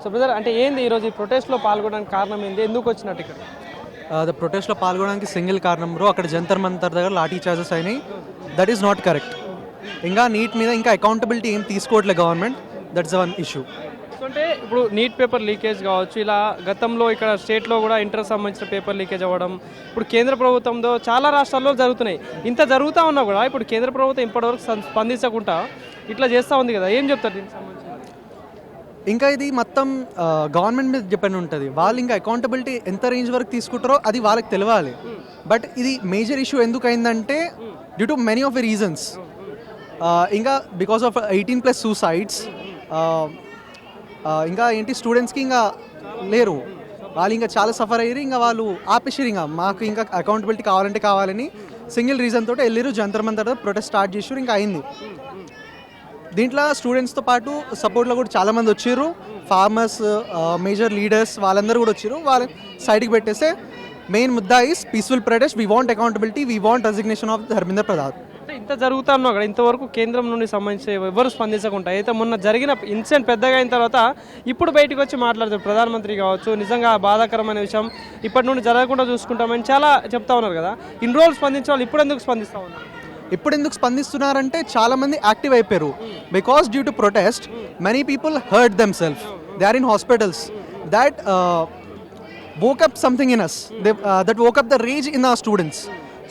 So brother అంటే ఏంది ఈరోజు ఈ ప్రొటెస్ట్లో పాల్గొనడానికి కారణం ఏంది, ఎందుకు వచ్చినట్టు ఇక్కడ? ప్రొటెస్ట్లో పాల్గొనడానికి సింగిల్ కారణం బ్రో, అక్కడ జంతర్ మంతర్ దగ్గర లాఠీ చార్జెస్ అయినాయి. That is not correct. ఇంకా నీట్ మీద ఇంకా అకౌంటబిలిటీ ఏం తీసుకోవట్లేదు గవర్నమెంట్. That's one issue. అంటే ఇప్పుడు నీట్ పేపర్ లీకేజ్ కావచ్చు, ఇలా గతంలో ఇక్కడ స్టేట్లో కూడా ఇంటర్ సంబంధించిన పేపర్ లీకేజ్ అవ్వడం, ఇప్పుడు కేంద్ర ప్రభుత్వంతో చాలా రాష్ట్రాల్లో జరుగుతున్నాయి. ఇంత జరుగుతూ ఉన్నా కూడా ఇప్పుడు కేంద్ర ప్రభుత్వం ఇప్పటివరకు స్పందించకుండా ఇట్లా చేస్తూ ఉంది కదా, ఏం చెప్తారు దీనికి సంబంధించి? ఇంకా ఇది మొత్తం గవర్నమెంట్ మీద డిపెండ్ ఉంటుంది. వాళ్ళు ఇంకా అకౌంటబిలిటీ ఎంత రేంజ్ వరకు తీసుకుంటారో అది వాళ్ళకి తెలియాలి. బట్ ఇది మేజర్ ఇష్యూ ఎందుకు అయిందంటే due to many of the reasons. ఇంకా బికాస్ ఆఫ్ 18+ సూసైడ్స్. ఇంకా ఏంటి, స్టూడెంట్స్కి ఇంకా లేరు, వాళ్ళు ఇంకా చాలా సఫర్ అయ్యారు. ఇంకా వాళ్ళు ఆపేసారు, ఇంకా మాకు ఇంకా అకౌంటబిలిటీ కావాలంటే కావాలని సింగిల్ రీజన్ తోటి వెళ్ళారు జంతర్ మంతర్ ప్రొటెస్ట్ స్టార్ట్ చేసారు. ఇంకా అయింది. దీంట్లో స్టూడెంట్స్తో పాటు సపోర్ట్లో కూడా చాలామంది వచ్చారు. ఫార్మర్స్, మేజర్ లీడర్స్ వాళ్ళందరూ కూడా వచ్చారు. వాళ్ళ సైడ్కి పెట్టేస్తే మెయిన్ ముద్దా is peaceful protest. We want accountability, we want resignation of Dharmendra Pradhan. అంటే ఇంత జరుగుతా ఉన్నా అక్కడ ఇంతవరకు కేంద్రం నుండి సంబంధించి ఎవరు స్పందించకుండా, అయితే మొన్న జరిగిన ఇన్సిడెంట్ పెద్దగా అయిన తర్వాత ఇప్పుడు బయటకు వచ్చి మాట్లాడుతారు ప్రధానమంత్రి కావచ్చు, నిజంగా బాధాకరమైన విషయం, ఇప్పటి నుండి జరగకుండా చూసుకుంటామని చాలా చెప్తా ఉన్నారు కదా. ఇన్ని రోజులు స్పందించే వాళ్ళు ఇప్పుడు ఎందుకు స్పందిస్తూ ఉన్నారు? ఇప్పుడు ఎందుకు స్పందిస్తున్నారంటే చాలామంది యాక్టివ్ అయిపోయారు. Because due to protest many people hurt them self. They are in hospitals. That woke up something in us. That woke up the rage in our students.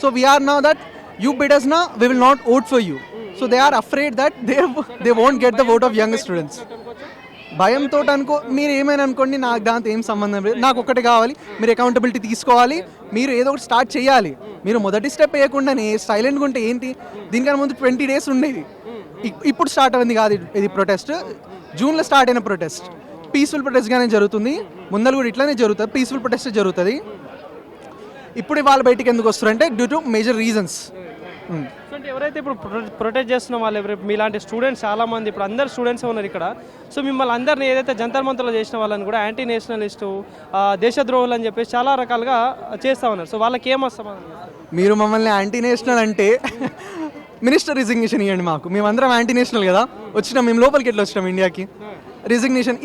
So we are now that you bid us now, we will not vote for you. So they are afraid that they won't get the vote of young students. భయంతో అనుకో, మీరు ఏమైనా అనుకోండి, నాకు దాంతో ఏం సంబంధం లేదు. నాకు ఒక్కటే కావాలి, మీరు అకౌంటబిలిటీ తీసుకోవాలి, మీరు ఏదో ఒకటి స్టార్ట్ చేయాలి. మీరు మొదటి స్టెప్ వేయకుండానే సైలెంట్గా ఉంటే ఏంటి? దీనికన్నా ముందు 20 days ఉండేది. ఇప్పుడు స్టార్ట్ అయింది కాదు ఇది ప్రొటెస్ట్. జూన్లో స్టార్ట్ అయిన ప్రొటెస్ట్ పీస్ఫుల్ ప్రొటెస్ట్గానే జరుగుతుంది. ముందర కూడా ఇట్లానే జరుగుతుంది, పీస్ఫుల్ ప్రొటెస్ట్ జరుగుతుంది. ఇప్పుడు వాళ్ళు బయటికి ఎందుకు వస్తారంటే డ్యూ టు మేజర్ రీజన్స్. అంటే ఎవరైతే ఇప్పుడు ప్రొటెస్ట్ చేస్తున్న వాళ్ళు ఎవరైతే మీలాంటి స్టూడెంట్స్ చాలామంది, ఇప్పుడు అందరు స్టూడెంట్స్ ఉన్నారు ఇక్కడ. సో మిమ్మల్ని అందరినీ ఏదైతే జంతర్ మంతర్లో చేసిన వాళ్ళని కూడా యాంటీ నేషనలిస్టు, దేశద్రోహులు అని చెప్పేసి చాలా రకాలుగా చేస్తూ ఉన్నారు. సో వాళ్ళకి ఏమొస్తాం? మీరు మమ్మల్ని యాంటీ నేషనల్ అంటే మినిస్టర్ రిజిగ్నేషన్ ఇవ్వండి మాకు. మేమందరం యాంటీ నేషనల్ కదా, వచ్చినాం మేము లోపలికి ఎట్లా వచ్చినాం ఇండియాకి. రిజిగ్నేషన్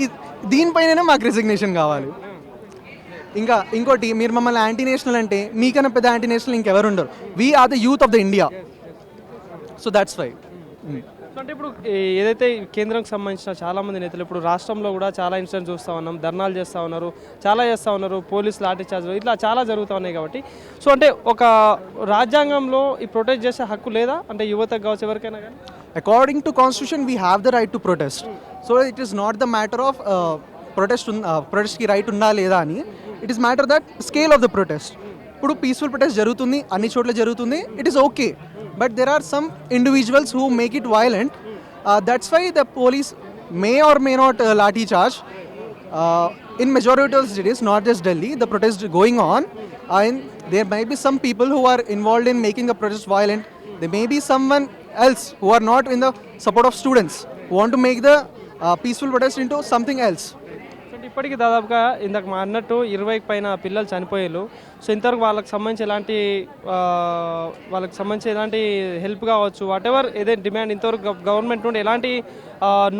దీనిపైన మాకు రిజిగ్నేషన్ కావాలి. ఇంకా ఇంకోటి, మీరు మమ్మల్ని యాంటీ నేషనల్ అంటే మీకన్నా పెద్ద యాంటీ నేషనల్ ఇంకెవరు ఉండరు. We are the youth of the India. So that's why. అంటే ఇప్పుడు ఏదైతే కేంద్రానికి సంబంధించిన చాలామంది నేతలు ఇప్పుడు రాష్ట్రంలో కూడా చాలా ఇన్సిడెంట్స్ చూస్తూ ఉన్నాం, ధర్నాలు చేస్తూ ఉన్నారు, చాలా చేస్తూ ఉన్నారు, పోలీస్ లాఠీ చార్జ్ ఇట్లా చాలా జరుగుతూ ఉన్నాయి. కాబట్టి సో అంటే ఒక రాజ్యాంగంలో ఈ ప్రొటెస్ట్ చేసే హక్కు లేదా అంటే యువతకు కావచ్చు ఎవరికైనా కానీ? According to constitution we have the right to protest. So it is not the matter of ప్రొటెస్ట్కి రైట్ ఉందా లేదా అని. It is matter that scale of the protest. ఇప్పుడు పీస్ఫుల్ ప్రొటెస్ట్ జరుగుతుంది, అన్ని చోట్ల జరుగుతుంది, it is okay. But there are some individuals who make it violent. That's why the police may or may not lathi charge. In majority of the cities, not just Delhi, the protest going on. And there may be some people who are involved in making the protest violent. There may be someone else who are not in the support of students, who want to make the peaceful protest into something else. ఇప్పటికీ దాదాపుగా ఇందాక మా అన్నట్టు 20 పైన పిల్లలు చనిపోయారు. So ఇంతవరకు వాళ్ళకి సంబంధించి ఎలాంటి హెల్ప్ కావచ్చు, వాట్ ఎవర్ ఏదైతే డిమాండ్ ఇంతవరకు గవర్నమెంట్ నుండి ఎలాంటి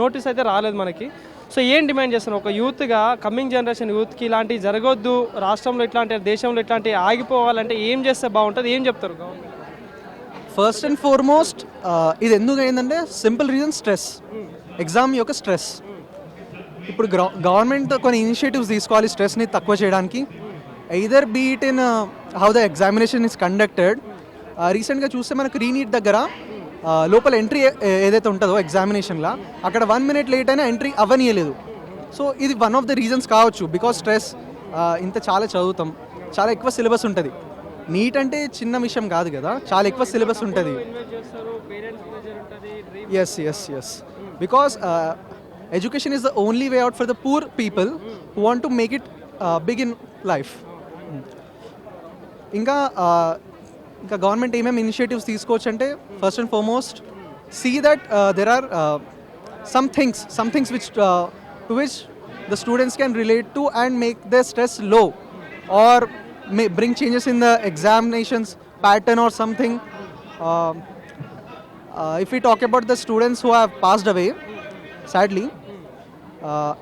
నోటీస్ అయితే రాలేదు మనకి. సో ఏం డిమాండ్ చేస్తున్నారు ఒక యూత్గా, కమింగ్ జనరేషన్ యూత్కి ఇలాంటివి జరగొద్దు, రాష్ట్రంలో ఇట్లాంటి, దేశంలో ఇట్లాంటి ఆగిపోవాలంటే ఏం చేస్తే బాగుంటుంది, ఏం చెప్తారు గవర్నమెంట్? ఫస్ట్ అండ్ ఫార్మోస్ట్ ఇది ఎందుకు అయిందంటే సింపుల్ రీజన్, స్ట్రెస్. ఎగ్జామ్ యొక్క స్ట్రెస్. ఇప్పుడు గవర్నమెంట్ కొన్ని ఇనిషియేటివ్స్ తీసుకోవాలి స్ట్రెస్ని తక్కువ చేయడానికి. Either be it in how the examination is conducted. రీసెంట్గా చూస్తే మనకు రీనీట్ దగ్గర లోపల ఎంట్రీ ఏదైతే ఉంటుందో ఎగ్జామినేషన్లో, అక్కడ 1 minute లేట్ అయినా ఎంట్రీ అవ్వనీయలేదు. సో ఇది వన్ ఆఫ్ ద రీజన్స్ కావచ్చు. బికాస్ స్ట్రెస్, ఇంత చాలా చదువుతాం, చాలా ఎక్కువ సిలబస్ ఉంటుంది. నీట్ అంటే చిన్న విషయం కాదు కదా, చాలా ఎక్కువ సిలబస్ ఉంటుంది. Yes because education is the only way out for the poor people who want to make it big in life. ఇంకా గవర్నమెంట్ ఏమేమి ఇనిషియేటివ్స్ తీసుకోవచ్చు అంటే first and foremost see that there are some things which to which the students can relate to and make their stress low, or may bring changes in the examinations pattern or something. If we talk about the students who have passed away, sadly,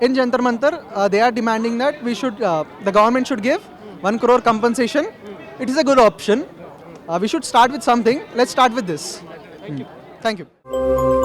in Jantar Mantar, they are demanding that the government should give 1 crore compensation. It is a good option. We should start with something. Let's start with this. Thank you.